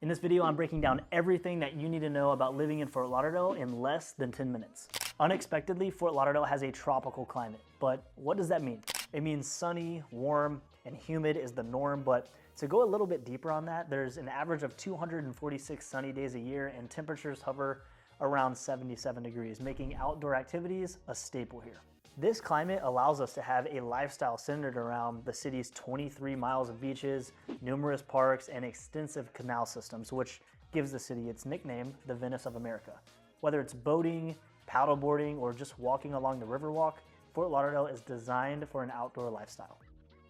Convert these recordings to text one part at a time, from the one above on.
In this video, I'm breaking down everything that you need to know about living in Fort Lauderdale in less than 10 minutes. Unexpectedly, Fort Lauderdale has a tropical climate, but what does that mean? It means sunny, warm, and humid is the norm, but to go a little bit deeper on that, there's an average of 246 sunny days a year and temperatures hover around 77 degrees, making outdoor activities a staple here. This climate allows us to have a lifestyle centered around the city's 23 miles of beaches, numerous parks, and extensive canal systems, which gives the city its nickname, the Venice of America. Whether it's boating, paddleboarding, or just walking along the Riverwalk, Fort Lauderdale is designed for an outdoor lifestyle.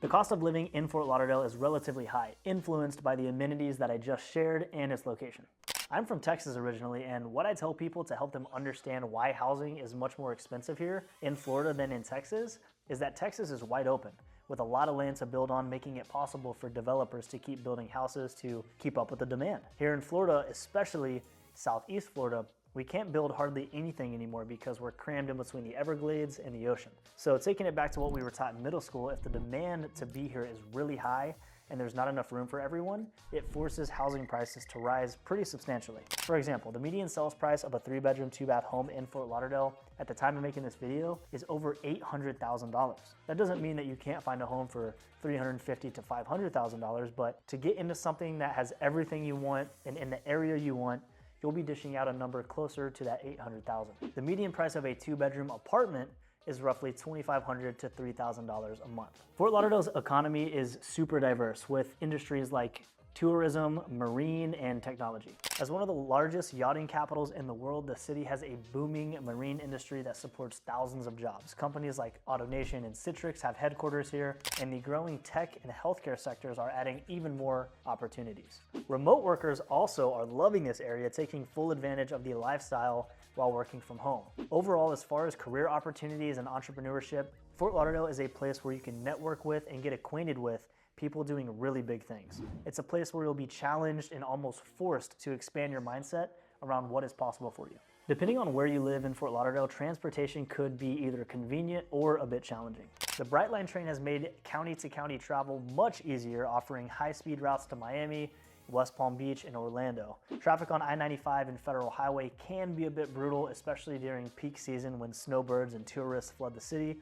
The cost of living in Fort Lauderdale is relatively high, influenced by the amenities that I just shared and its location. I'm from Texas originally, and what I tell people to help them understand why housing is much more expensive here in Florida than in Texas is that Texas is wide open, with a lot of land to build on, making it possible for developers to keep building houses to keep up with the demand. Here in Florida, especially Southeast Florida, we can't build hardly anything anymore because we're crammed in between the Everglades and the ocean. So taking it back to what we were taught in middle school, if the demand to be here is really high and there's not enough room for everyone, it forces housing prices to rise pretty substantially. For example, the median sales price of a 3-bedroom, 2-bath home in Fort Lauderdale at the time of making this video is over $800,000. That doesn't mean that you can't find a home for $350,000 to $500,000, but to get into something that has everything you want and in the area you want, you'll be dishing out a number closer to that $800,000. The median price of a 2-bedroom apartment is roughly $2,500 to $3,000 a month. Fort Lauderdale's economy is super diverse with industries like tourism, marine, and technology. As one of the largest yachting capitals in the world, the city has a booming marine industry that supports thousands of jobs. Companies like AutoNation and Citrix have headquarters here, and the growing tech and healthcare sectors are adding even more opportunities. Remote workers also are loving this area, taking full advantage of the lifestyle while working from home. Overall, as far as career opportunities and entrepreneurship, Fort Lauderdale is a place where you can network with and get acquainted with people doing really big things. It's a place where you'll be challenged and almost forced to expand your mindset around what is possible for you. Depending on where you live in Fort Lauderdale, transportation could be either convenient or a bit challenging. The Brightline train has made county-to-county travel much easier, offering high-speed routes to Miami, West Palm Beach, and Orlando. Traffic on I-95 and Federal Highway can be a bit brutal, especially during peak season when snowbirds and tourists flood the city,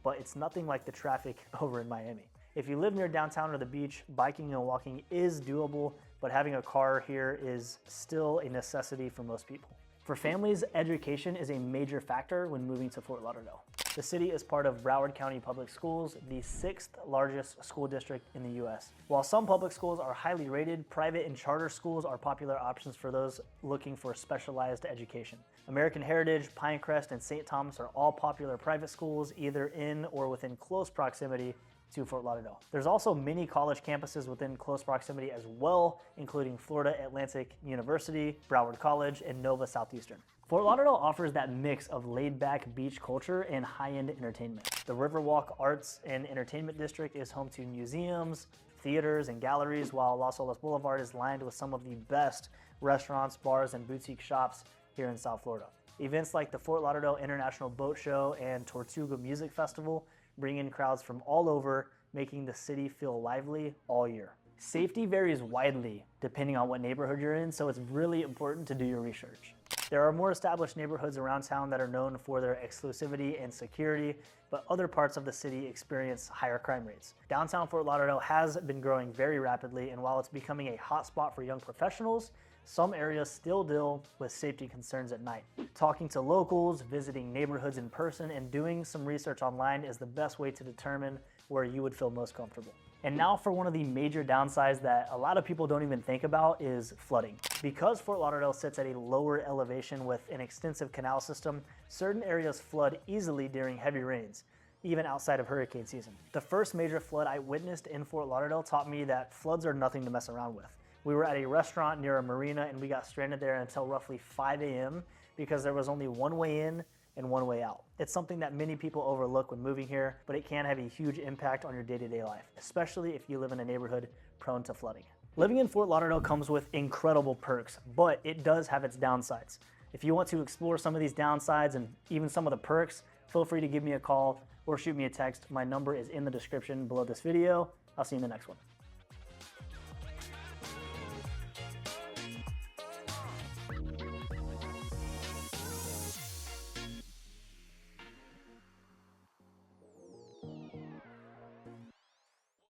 but it's nothing like the traffic over in Miami. If you live near downtown or the beach, biking and walking is doable, but having a car here is still a necessity for most people. For families, education is a major factor when moving to Fort Lauderdale. The city is part of Broward County Public Schools, the 6th largest school district in the US. While some public schools are highly rated, private and charter schools are popular options for those looking for specialized education. American Heritage, Pinecrest, and St. Thomas are all popular private schools, either in or within close proximity to Fort Lauderdale. There's also many college campuses within close proximity as well, including Florida Atlantic University, Broward College, and Nova Southeastern. Fort Lauderdale offers that mix of laid-back beach culture and high-end entertainment. The Riverwalk Arts and Entertainment District is home to museums, theaters, and galleries, while Las Olas Boulevard is lined with some of the best restaurants, bars, and boutique shops here in South Florida. Events like the Fort Lauderdale International Boat Show and Tortuga Music Festival bring in crowds from all over, making the city feel lively all year. Safety varies widely depending on what neighborhood you're in, so it's really important to do your research. There are more established neighborhoods around town that are known for their exclusivity and security, but other parts of the city experience higher crime rates. Downtown Fort Lauderdale has been growing very rapidly, and while it's becoming a hotspot for young professionals, some areas still deal with safety concerns at night. Talking to locals, visiting neighborhoods in person, and doing some research online is the best way to determine where you would feel most comfortable. And now for one of the major downsides that a lot of people don't even think about is flooding. Because Fort Lauderdale sits at a lower elevation with an extensive canal system, certain areas flood easily during heavy rains, even outside of hurricane season. The first major flood I witnessed in Fort Lauderdale taught me that floods are nothing to mess around with. We were at a restaurant near a marina and we got stranded there until roughly 5 a.m. because there was only one way in and one way out. It's something that many people overlook when moving here, but it can have a huge impact on your day-to-day life, especially if you live in a neighborhood prone to flooding. Living in Fort Lauderdale comes with incredible perks, but it does have its downsides. If you want to explore some of these downsides and even some of the perks, feel free to give me a call or shoot me a text. My number is in the description below this video. I'll see you in the next one.